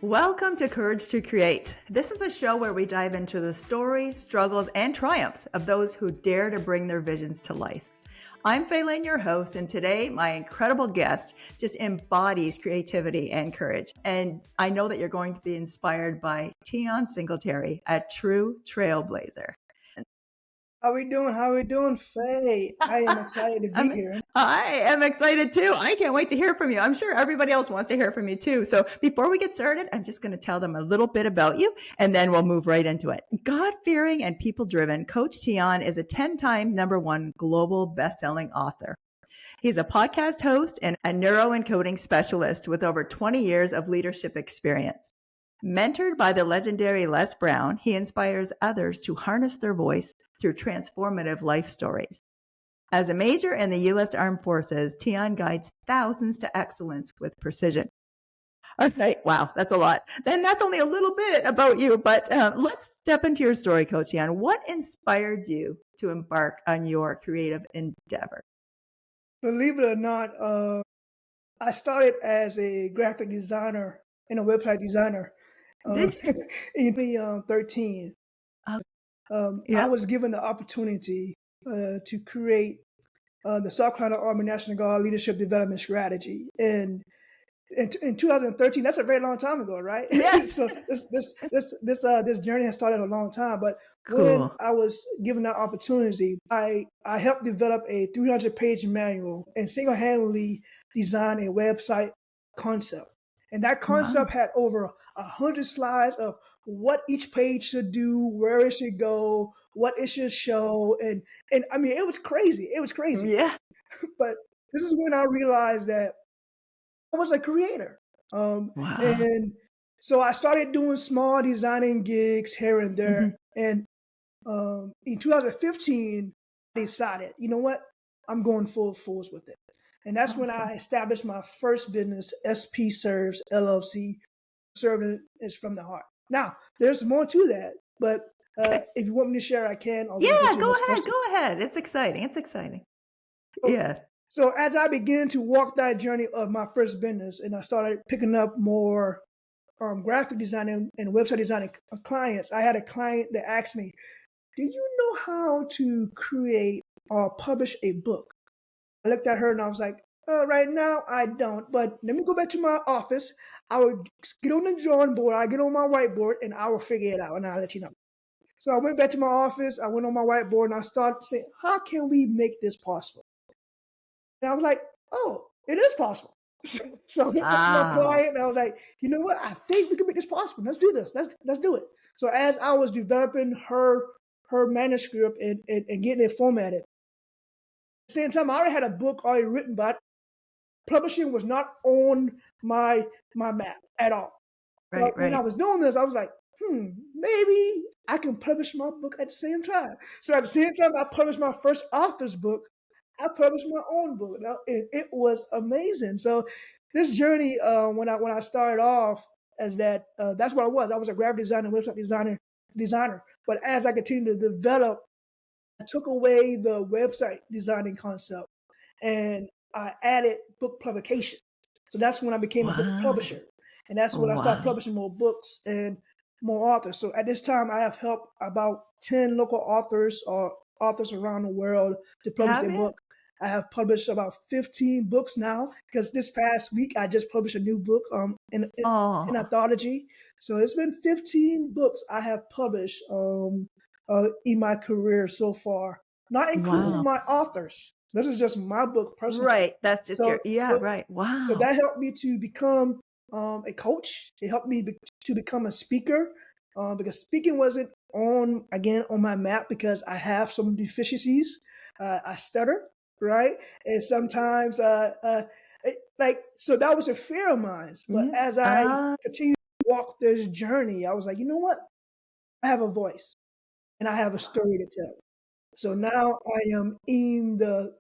Welcome to Courage to Create. This is a show where we dive into the stories, struggles, and triumphs of those who dare to bring their visions to life. I'm Faye Lynne, your host, and today my incredible guest just embodies creativity and courage. And I know that you're going to be inspired by Teon Singletary, a true trailblazer. How we doing? How we doing, Faye? I am excited to be here. I am excited too. I can't wait to hear from you. I'm sure everybody else wants to hear from you too. So before we get started, I'm just going to tell them a little bit about you and then we'll move right into it. God-fearing and people-driven, Coach Teon is a 10-time #1 global best-selling author. He's a podcast host and a neuroencoding specialist with over 20 years of leadership experience. Mentored by the legendary Les Brown, he inspires others to harness their voice through transformative life stories. As a major in the U.S. Armed Forces, Teon guides thousands to excellence with precision. Okay, wow, that's a lot. Then that's only a little bit about you, but let's step into your story, Coach Teon. What inspired you to embark on your creative endeavor? Believe it or not, I started as a graphic designer and a website designer Did you? in 2013. I Yeah. was given the opportunity to create the South Carolina Army National Guard Leadership Development Strategy. And in 2013, that's a very long time ago, right? Yes. So this journey has started a long time. But when Cool. I was given that opportunity, I helped develop a 300-page manual and single-handedly design a website concept. And that Wow. concept had over 100 slides of what each page should do, where it should go, what it should show, and I mean, it was crazy. It was crazy. Yeah. But this is when I realized that I was a creator. Wow. And so I started doing small designing gigs here and Mhm. there. And in 2015, I decided, you know what? I'm going full force with it. And that's when Awesome. I established my first business, SP Serves LLC. Serving is from the heart. Now, there's more to that, but Okay. if you want me to share, I can, or we can go Yeah, to your go next ahead. question. Go ahead. It's exciting. It's exciting. So, Yes. so as I began to walk that journey of my first business, and I started picking up more graphic design and website design clients, I had a client that asked me, "Do you know how to create or publish a book?" I looked at her and I was like, "Right now I don't, but let me go back to my office. I would get on the drawing board, I get on my whiteboard, and I will figure it out, and I'll let you know." So I went back to my office. I went on my whiteboard and I started saying, "How can we make this possible?" And I was like, "Oh, it is possible." So I went back to my Wow. client and I was like, "You know what? I think we can make this possible. Let's do this. Let's do it." So as I was developing her manuscript and getting it formatted, at the same time I already had a book already written, but publishing was not on my map at all. Right, But when I right. was doing this, I was like, maybe I can publish my book at the same time. So at the same time I published my first author's book, I published my own book. Now, and it was amazing. So this journey, when I started off as that, that's what I was. I was a graphic designer, website designer. But as I continued to develop, I took away the website designing concept and I added book publication. So that's when I became a book Wow. publisher. And that's when I started Wow. publishing more books and more authors. So at this time, I have helped about 10 local authors or authors around the world to publish Have their you? book. I have published about 15 books now because this past week I just published a new book in Oh, anthology. So it's been 15 books I have published in my career so far, not including wow. my authors. This is just my book personally. Right. That's just So, your, yeah, so, right. so Wow. that helped me to become a coach. It helped me to become a speaker because speaking wasn't on my map because I have some deficiencies. I stutter, right, and sometimes so that was a fear of mine. But Yeah. as I continued to walk this journey, I was like, you know what? I have a voice and I have a story to tell. So now I am in the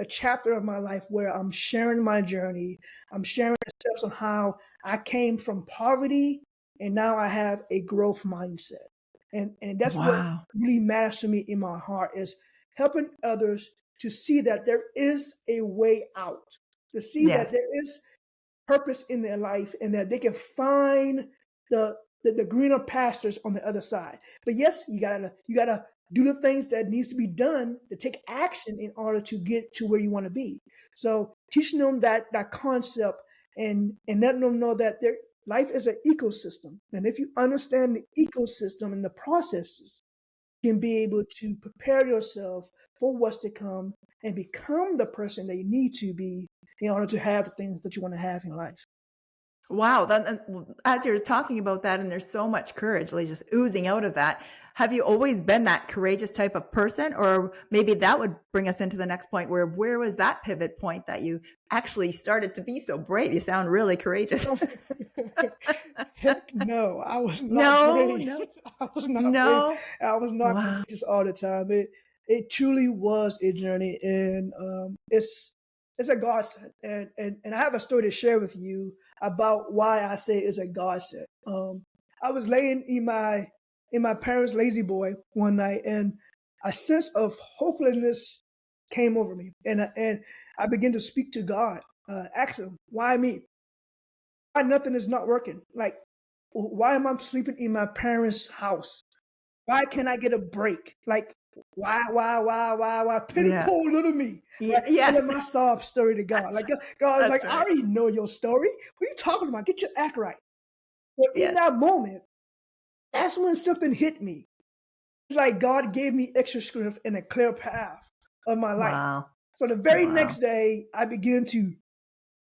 chapter of my life where I'm sharing my journey. I'm sharing the steps on how I came from poverty and now I have a growth mindset. And that's what Wow. really matters to me in my heart is helping others to see that there is a way out, to see that Yes. there is purpose in their life and that they can find the greener pastures on the other side. But yes, you gotta do the things that needs to be done to take action in order to get to where you want to be. So teaching them that concept and letting them know that their life is an ecosystem. And if you understand the ecosystem and the processes, you can be able to prepare yourself for what's to come and become the person that you need to be in order to have the things that you want to have in life. Wow. As you're talking about that, and there's so much courage, like just oozing out of that. Have you always been that courageous type of person? Or maybe that would bring us into the next point where was that pivot point that you actually started to be so brave? You sound really courageous. Heck no, I was not No, brave. no, I was not brave. no. I was not Wow. courageous all the time. It truly was a journey, and it's a godsend. And I have a story to share with you about why I say it's a godsend. I was laying in my parents' lazy boy one night, and a sense of hopelessness came over me, and I began to speak to God, ask Him, "Why me? Why nothing is not working? Like, why am I sleeping in my parents' house? Why can't I get a break? Like, why? Pity Yeah. poor little me, right? Yes. Telling my sob story to God. That's Like, right. God is That's like, I right. already know your story. What are you talking about? Get your act right. But in Yes. that moment, that's when something hit me. It's like God gave me extra strength and a clear path of my life. Wow. So the very Wow. next day, I began to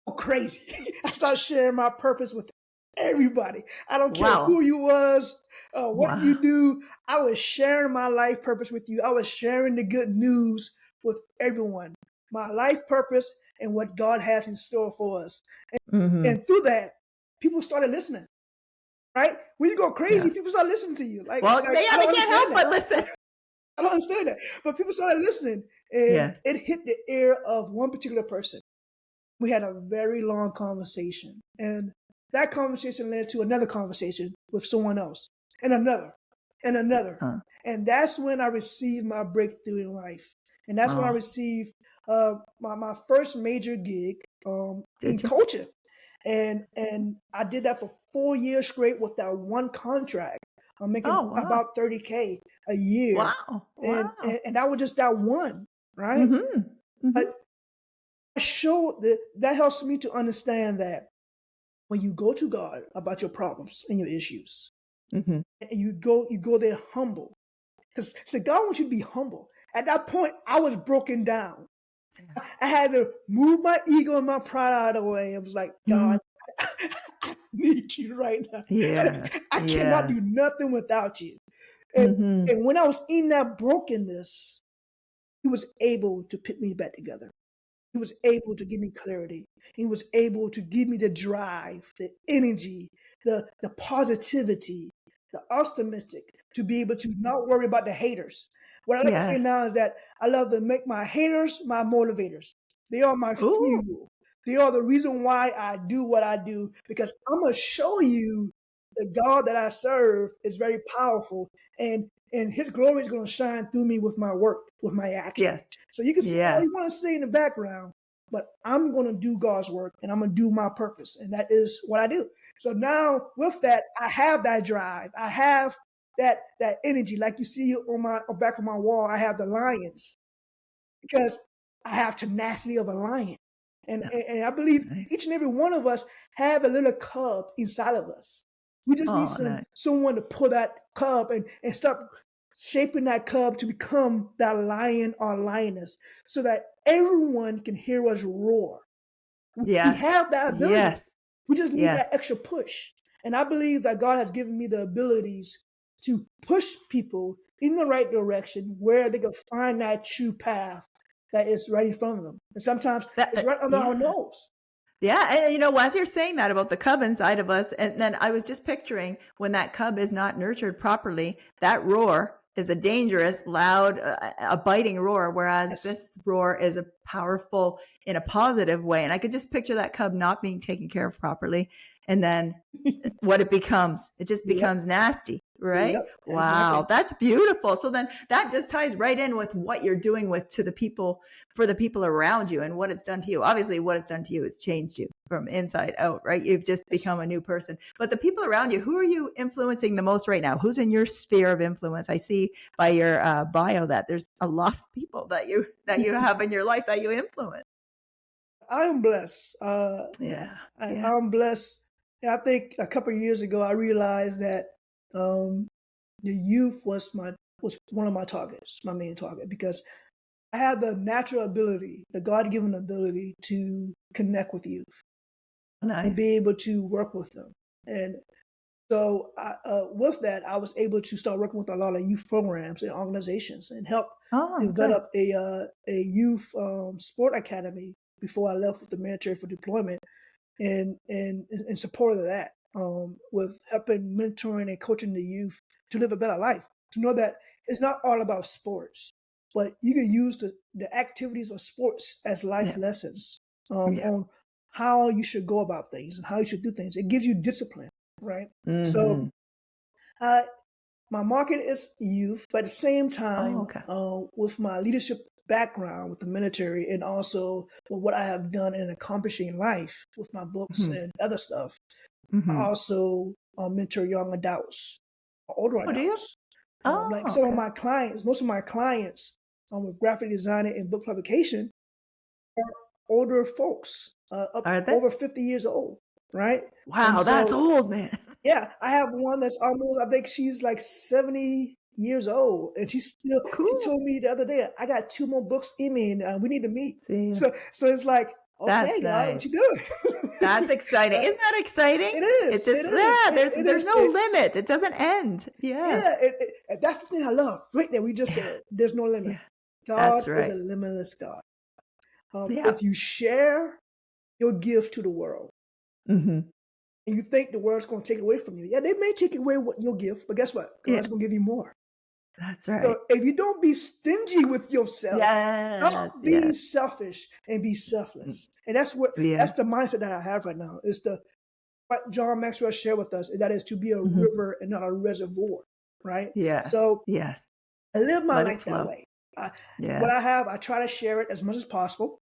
go crazy. I started sharing my purpose with everybody. I don't care Wow. who you was, what Wow. you do. I was sharing my life purpose with you. I was sharing the good news with everyone. My life purpose and what God has in store for us. Hmm. And through that, people started listening. Right? When you go crazy, Yes. people start listening to you. Well, I yeah, they don't can't understand help that. but listen. I don't understand that. But people started listening, and Yes. it hit the ear of one particular person. We had a very long conversation, and that conversation led to another conversation with someone else, and another, and another. Huh. And that's when I received my breakthrough in life. And that's when I Oh, received my first major gig in did you? coaching. And I did that for 4 years straight with that one contract. I'm making Oh, wow. about 30K a year. Wow. And, Wow. and, and that was just that one, right? Mhm. Mhm. But I showed that helps me to understand that when you go to God about your problems and your issues, Mhm. and you go there humble. Because God wants you to be humble. At that point, I was broken down. Yeah. I had to move my ego and my pride out of the way. I was like, Mm. God, I need you right now. Yes. I cannot Yes. do nothing without you. And Mhm. and when I was in that brokenness, He was able to put me back together. He was able to give me clarity. He was able to give me the drive, the energy, the positivity, the optimistic to be able to not worry about the haters. What I like to say Yes. now is that I love to make my haters my motivators. They are my Ooh. fuel. They are the reason why I do what I do because I'm gonna show you the God that I serve is very powerful and his glory is gonna shine through me with my work, with my action. Yes. So you can say all Yes. you want to say in the background, but I'm going to do God's work and I'm going to do my purpose. And that is what I do. So now with that, I have that drive. I have that energy. Like you see on my back of my wall, I have the lions because I have tenacity of a lion. And, Yeah. and, and I believe Nice. each and every one of us have a little cub inside of us. We just need Oh, nice. someone to pull that cub and start shaping that cub to become that lion or lioness so that everyone can hear us roar. We have Yes. that ability. Yes. We just need Yes. that extra push. And I believe that God has given me the abilities to push people in the right direction where they can find that true path that is right in front of them. And sometimes That it's right under our yeah. nose. Yeah, and, as you're saying that about the cub inside of us, and then I was just picturing when that cub is not nurtured properly, that roar is a dangerous, loud, a biting roar, whereas Yes. this roar is a powerful in a positive way. And I could just picture that cub not being taken care of properly, and then what it becomes, it just Yep. becomes nasty. right? Yep, Wow, exactly. that's beautiful. So then that just ties right in with what you're doing with to the people for the people around you and what it's done to you. Obviously, what it's done to you has changed you from inside out, right? You've just Yes. become a new person. But the people around you, who are you influencing the most right now? Who's in your sphere of influence? I see by your bio that there's a lot of people that you have in your life that you influence. I am blessed. Yeah, yeah. I'm blessed. And I think a couple of years ago, I realized that um, the youth was one of my targets, my main target, because I have the natural ability, the God given ability to connect with youth and Nice. be able to work with them. And so, with that, I was able to start working with a lot of youth programs and organizations and help Oh, good. develop a youth sport academy before I left with the military for deployment, and in support of that, with helping mentoring and coaching the youth to live a better life, to know that it's not all about sports, but you can use the activities of sports as life Yeah, lessons yeah. on how you should go about things and how you should do things. It gives you discipline, right? So Hmm. uh, my market is youth, but at the same Oh, time, okay. with my leadership background with the military and also with what I have done in accomplishing in life with my books Hmm. and other stuff, I Hmm. also mentor young adults, older Oh, do you? adults. Like Oh, some of okay. my clients, most of my clients with graphic design and book publication are older folks, up Are they? over 50 years old, right? And Wow, that's so old, man. yeah, I have one that's almost, I think she's like 70 years old, and she Cool. told me the other day, "I got 2 more books in me, and we need to meet." See, So it's like, that's "Okay, God, what nice. you doing?" That's exciting. Right? Isn't that exciting? It It is. just It is. yeah, It there's is. no limit. It doesn't end. Yes. Yeah, and that's the thing I love. Right there, we just Yeah. said, "There's no limit." Yeah. God That's is a right. limitless God. Yeah. If you share your gift to the world, Hmm. and you think the world's going to take it away from you, yeah, they may take away what your gift, but guess what? Yeah. God's going to give you more. That's right. So if you don't be stingy with yourself, Yes. don't be Yes. selfish and be Mm. selfless. And that's Yes. the mindset that I have right now. Is the what John Maxwell shared with us, and that is to be a Hmm. river and not a reservoir, right? Yes. So Yes. I live my Let it life that flow. way. I, what Yeah. I have, I try to share it as much as possible,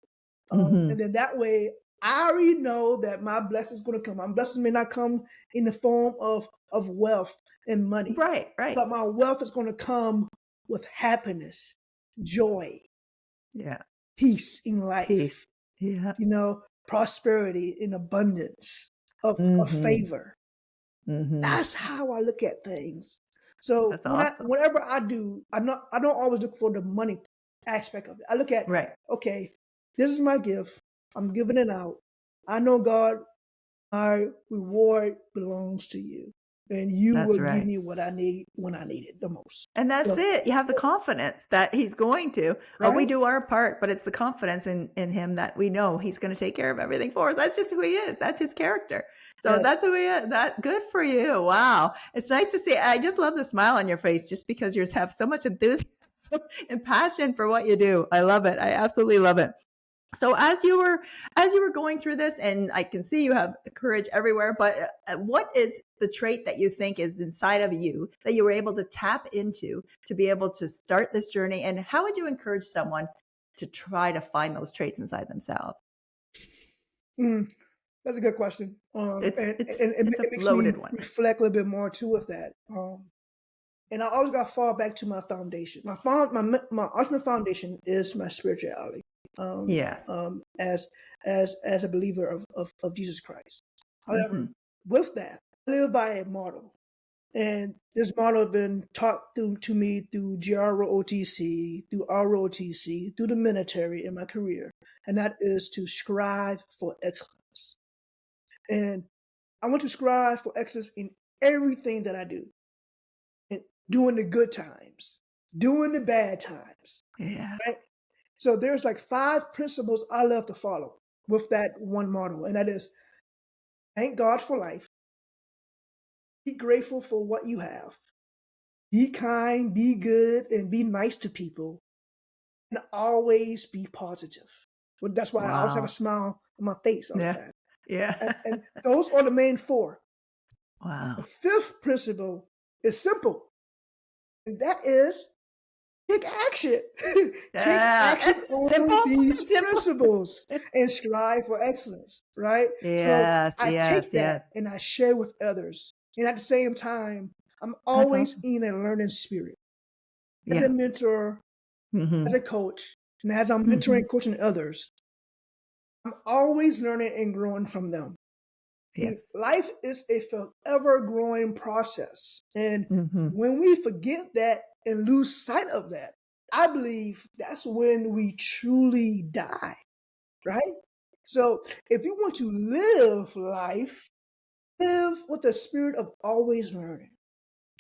and Hmm. then that way, I already know that my blessings going to come. My blessings may not come in the form of wealth and money, Right. Right. but my wealth is going to come with happiness, joy, Yeah. peace in life, Peace. Yeah. prosperity in abundance of Hmm. favor. Hmm. That's how I look at things. So That's awesome. whenever I do, I don't always look for the money aspect of it. I look at, Right. okay, this is my gift. I'm giving it out. I know, God, my reward belongs to you. And you That's will give right. me what I need when I need it the most. And that's So, it. You have the confidence that he's going to. We right? do our part, but it's the confidence in him that we know he's going to take care of everything for us. That's just who he is. That's his character. So Yes. that's who he is. That good for you. Wow. It's nice to see. I just love the smile on your face just because you have so much enthusiasm and passion for what you do. I love it. I absolutely love it. So as you were going through this, and I can see you have courage everywhere, but what is the trait that you think is inside of you that you were able to tap into to be able to start this journey? And how would you encourage someone to try to find those traits inside themselves? Mm, that's a good question. It's And, it's and it's a it makes me loaded one. reflect a little bit more too with that. And I always got to fall back to my foundation. My ultimate foundation is my spirituality. Um, Yes. as a believer of Jesus Christ. However, Hmm. with that, I live by a model, and this model has been taught to me through GROTC, through ROTC, through the military in my career, and that is to strive for excellence. And I want to strive for excellence in everything that I do, and during the good times, during the bad times, Yeah. right? So there's like 5 principles I love to follow with that one model, and that is thank God for life, be grateful for what you have, be kind, be good, and be nice to people, and always be positive. Well, that's why I always have a Wow. smile on my face all the Yeah. time. Yeah. And those are the main 4. The Wow. 5th principle is simple, and that is take action. Take Yeah, action it's on simple. these It's simple. principles and strive for excellence, right? So Yes, I yes, take that yes. and I share with others. And at the same time, I'm That's always awesome. in a learning spirit as a Yeah. mentor, as Mhm. a coach, and as I'm mentoring Mhm. and coaching others. I'm always learning and growing from them. Yes. Life is a forever growing process. And Mhm. when we forget that and lose sight of that, I believe that's when we truly die, right? So if you want to live life, live with the spirit of always learning.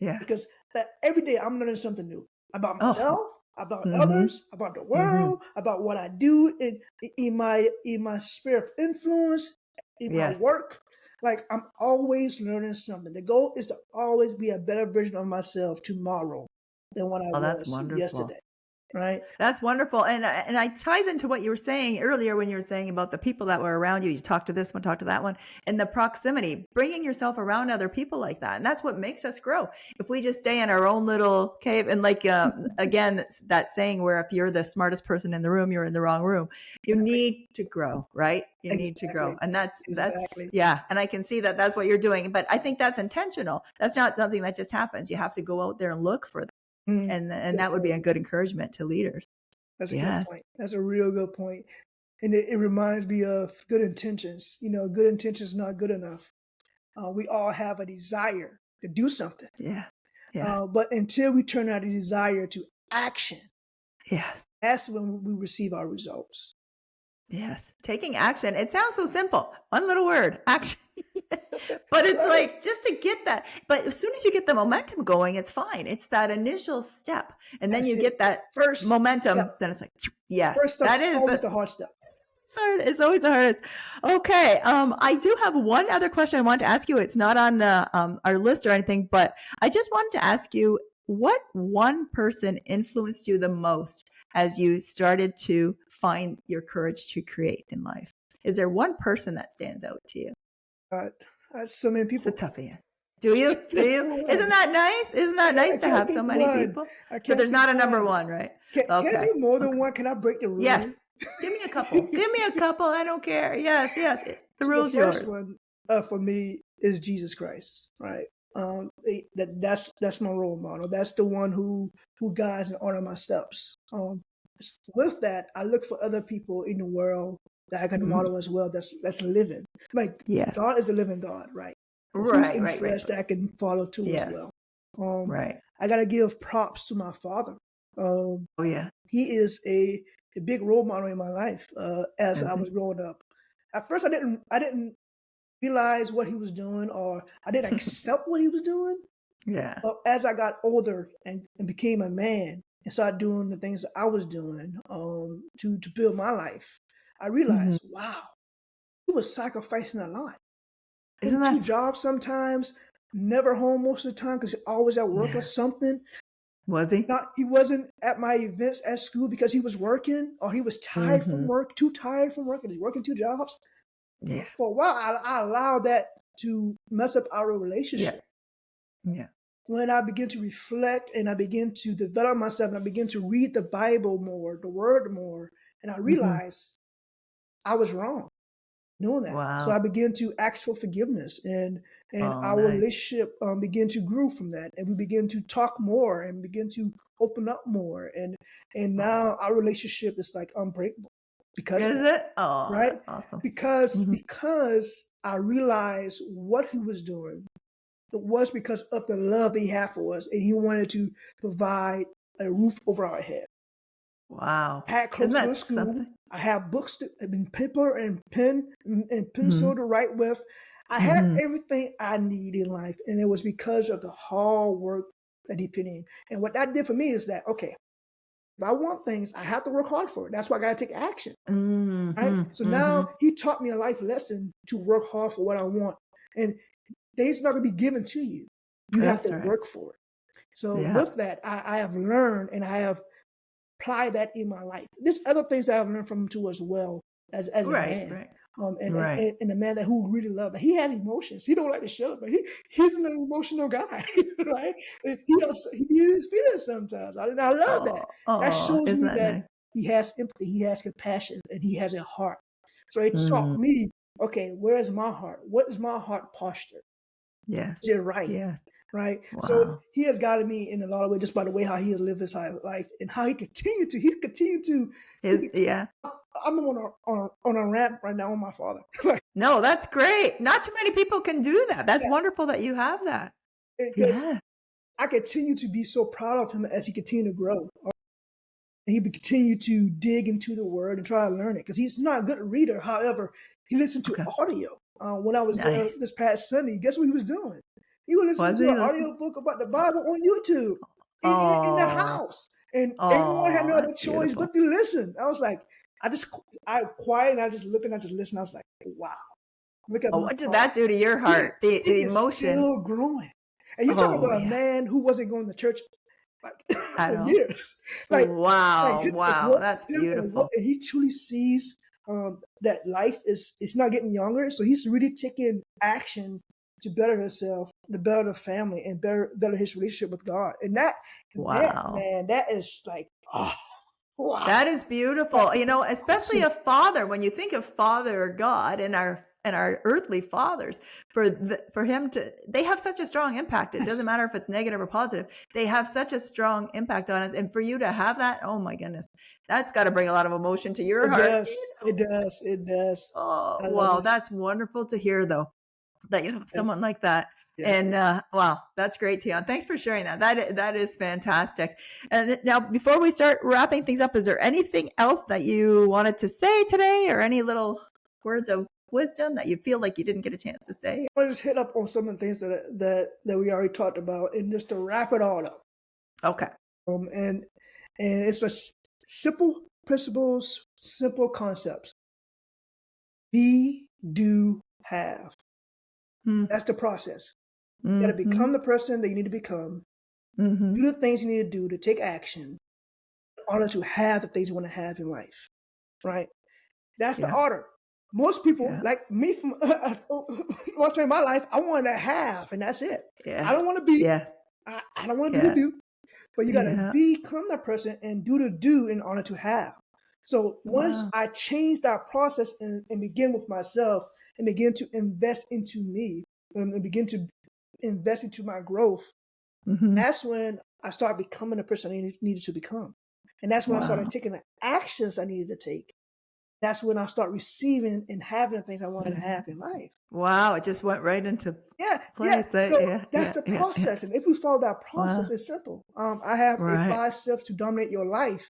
Yes. Because that every day I'm learning something new about Oh. myself, about Mhm. others, about the Mhm. world, about what I do in my sphere of influence, in my Yes. work. Like I'm always learning something. The goal is to always be a better version of myself tomorrow than what I Oh, that's was wonderful. yesterday. Right? That's wonderful, and I ties into what you were saying earlier when you were saying about the people that were around you. You talk to this one, talk to that one, and the proximity, bringing yourself around other people like that, and that's what makes us grow. If we just stay in our own little cave, and like again, that saying where if you're the smartest person in the room, you're in the wrong room. You Exactly. need to grow, right? You need to grow, Exactly. and that's Exactly. yeah, and I can see that that's what you're doing. But I think that's intentional. That's not something that just happens. You have to go out there and look for that, Mm, and good that would be a point. good encouragement to leaders. That's a good Yes. point. That's a real good point. And it reminds me of good intentions. Good intentions not good enough. We all have a desire to do something. Yeah. Yes. But until we turn our desire to action, Yes. that's when we receive our results. Yes. Taking action. It sounds so simple. One little word, action. But it's Right? like just to get that. But as soon as you get the momentum going, it's fine. It's that initial step. And then That's you it. get that First step. momentum. Then it's like, yes, First that step's is always the the hard step. it's hard. It's always the hardest. Okay. I do have one other question I want to ask you. It's not on the our list or anything, but I just wanted to ask you what one person influenced you the most as you started to find your courage to create in life? Is there one person that stands out to you? Uh, so many It's a people. toughie. Do I you? can't Do pick you? Isn't one. that nice? Isn't that I nice to can't have pick so many one. people? I So can't there's pick not a number one. one, right? Can it Okay. be more than Okay. one? Can I break the Yes. rule? Give me a couple. Give me a couple. I don't care. Yes, yes. The So the rule's first yours. one for me is Jesus Christ, right? That's my role model. That's the one who guides and order my steps. With that, I look for other people in the world that I can Mhm. model as well. That's living. Like Yes. God is a living God, right? Who's Right, in right, right, flesh right. that I can follow too as Yes. well. Um, Right. I gotta give props to my father. Um, Oh, yeah. he is a big role model in my life as I Mhm. was growing up. At first, I didn't realize what he was doing, or I didn't accept what he was doing. Yeah. But as I got older and became a man and started doing the things that I was doing to build my life, I Mhm. realized, wow, he was sacrificing a lot. Isn't Two that jobs sometimes, never home most of the time because always at work or yeah. something. Was he? Not he wasn't at my events at school because he was working or he was tired from Mhm. work, too tired from work, and he's working two jobs. Yeah. For a while, I allowed that to mess up our Yeah. relationship. Yeah. When I begin to reflect and I begin to develop myself and I begin to read the Bible more, the Word more, and I Mhm. realize I was wrong doing that. So Wow. I began to ask for forgiveness, and Oh, our nice. relationship began to grow from that, and we began to talk more and begin to open up more, and Oh. now our relationship is like unbreakable because of Is that, it? Oh, right? that's awesome. Because Mhm. because I realized what he was doing. It was because of the love that he had for us, and he wanted to provide a roof over our head. Wow. I had Isn't clothes to go to that school. something? I had books to, and paper and pen and pencil Mhm. to write with. I had Mhm. everything I need in life, and it was because of the hard work that he put in. And what that did for me is that, okay, if I want things, I have to work hard for it. That's why I got to take action, right? Mhm. So now Mhm. he taught me a life lesson to work hard for what I want. And things not going to be given to you. You have to That's right. work for it. So Yeah. with that, I have learned and I have applied that in my life. There's other things that I've learned from him too as well as a Right, man. right. Right. And a man that who really loves. He has emotions. He don't like to show it, but he's an emotional guy, right? And he is feelings sometimes. I love that. That Oh, shows isn't me that that nice? he has empathy, he has compassion, and he has a heart. So it Mm, taught me, okay, where is my heart? What is my heart posture? Is it yes. right? Yes. Right. So Wow. he has guided me in a lot of ways just by the way how he has lived his life and how he continued to Yeah. I'm on a rant right now on my father. Like, No, that's great. Not too many people can do that. That's yeah, wonderful that you have that. because Yeah. I continue to be so proud of him as he continued to grow. And he would continue to dig into the word and try to learn it because he's not a good reader. However, he listened to Okay. audio. When I was there Nice. this past Sunday, guess what he was doing? He was listening Was to he an listen? audio book about the Bible on YouTube in the Oh, house. And everyone had oh, no other that's choice beautiful. but to listen. I was like, I quiet and I just look and I just listen. I was like, wow, look at Oh, my what did father. that do to your He, heart? The he is emotion. still growing. And you talk Oh, about a yeah. man who wasn't going to church like At for all. years. Like Wow. him and Wow. walk That's him and walk beautiful. and he truly sees that life is not getting younger. So he's really taking action to better himself, to better the family, and better his relationship with God. And that Wow. man, that is like, oh wow. That is Like, beautiful. Especially awesome. a father, when you think of Father God and our earthly fathers, for him to they have such a strong impact. It doesn't Yes, matter if it's negative or positive. They have such a strong impact on us. And for you to have that, oh my goodness, that's got to bring a lot of emotion to your it heart. does. It does. It does. Oh, I love wow, it. that's wonderful to hear though, that you have Yeah. someone like that. Yeah. And wow, that's great, Teon. Thanks for sharing that. That is fantastic. And now, before we start wrapping things up, is there anything else that you wanted to say today, or any little words of wisdom that you feel like you didn't get a chance to say? I just hit up on some of the things that we already talked about, and just to wrap it all up. Okay. Um, and and it's simple principles, simple concepts. Be, do, have. That's the process. You got to Mm-hmm. become the person that you need to become. Mm-hmm. Do the things you need to do to take action in order to have the things you want to have in life. Right? That's the Yeah. order. Most people, Yeah. like me from one time in my life, I wanted to have, and that's it. I don't Yes. want to be. Yes. I don't want to do the Yeah. do. But you got to Yeah. become that person and do the do in order to have. So once Wow. I change that process and begin with myself and begin to invest into me and begin to invest into my growth, Mm-hmm. that's when I start becoming the person I needed to become. And that's when I started Wow. taking the actions I needed to take. That's when I start receiving and having the things I wanted to have in life. Wow. It just went right into Yeah, yeah. place. So Yeah. that's Yeah. the Yeah. Yeah. process. And if we follow that Wow. process, it's simple. I have a Right. 5 steps to dominate your life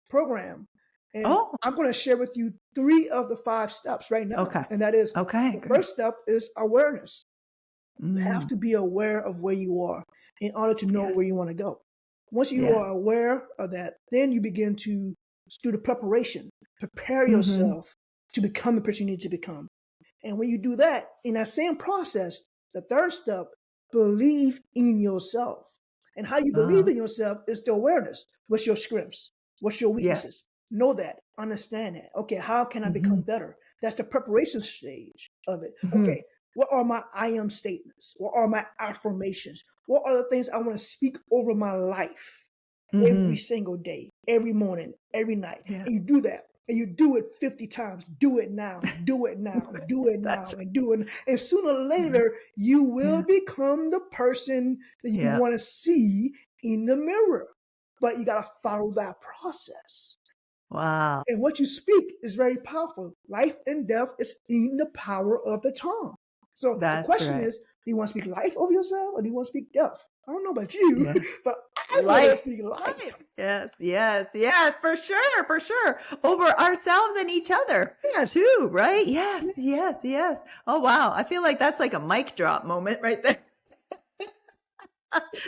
program. And Oh, I'm going to share with you 3 of the 5 steps right now. okay. And that is Okay, the great. first step is awareness. You have Mm, to be aware of where you are in order to know where yes, you want to go. Once you yes. are aware of that, then you begin to do the preparation, prepare Mhm. yourself to become the person you need to become. And when you do that, in that same process, the third step, believe in yourself. And how you believe Oh, in yourself is the awareness. What's your strengths? What's your yes. weaknesses? Know that. Understand that. Okay, how can I become Mhm. better? That's the preparation stage of it. Mhm. Okay, what are my I am statements? What are my affirmations? What are the things I want to speak over my life every Mhm. single day, every morning, every night? Yeah. And you do that. And you do it 50 times. Do it now. Do it now. Do it That's now. right. And do it. And sooner or Yeah. later, you will Yeah. become the person that you Yeah. want to see in the mirror. But you got to follow that process. Wow. And what you speak is very powerful. Life and death is in the power of the tongue. So the That's question right. is, do you want to speak life over yourself or do you want to speak death? I don't know about you, Yeah. but I want to Life. speak life. Life. Yes, yes, yes, for sure, for sure. Over ourselves and each other Yes. too, right? Yes, Yes. yes, yes. Oh, wow. I feel like that's like a mic drop moment right there.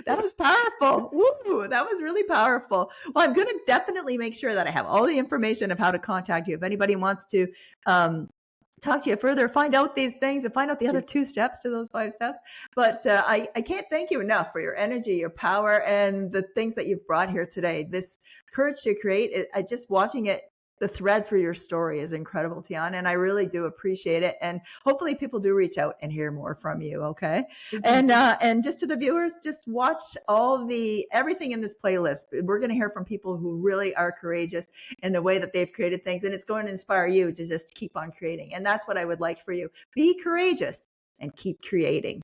That was powerful. Woo, that was really powerful. Well, I'm going to definitely make sure that I have all the information of how to contact you. If anybody wants to talk to you further, find out these things and find out the other 2 steps to those 5 steps. But I can't thank you enough for your energy, your power, and the things that you've brought here today. This courage to create, I just watching it the thread through your story is incredible, Teon, and I really do appreciate it. And hopefully people do reach out and hear more from you. Okay. And just to the viewers, just watch everything in this playlist. We're going to hear from people who really are courageous in the way that they've created things. And it's going to inspire you to just keep on creating. And that's what I would like for you. Be courageous and keep creating.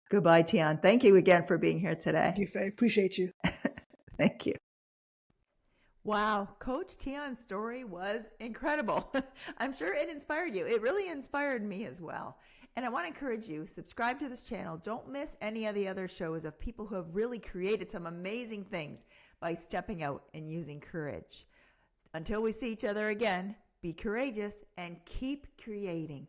Goodbye, Teon. Thank you again for being here today. Thank you, Faye. Appreciate you. Thank you. Wow, Coach Teon's story was incredible. I'm sure it inspired you. It really inspired me as well. And I want to encourage you, subscribe to this channel. Don't miss any of the other shows of people who have really created some amazing things by stepping out and using courage. Until we see each other again, be courageous and keep creating.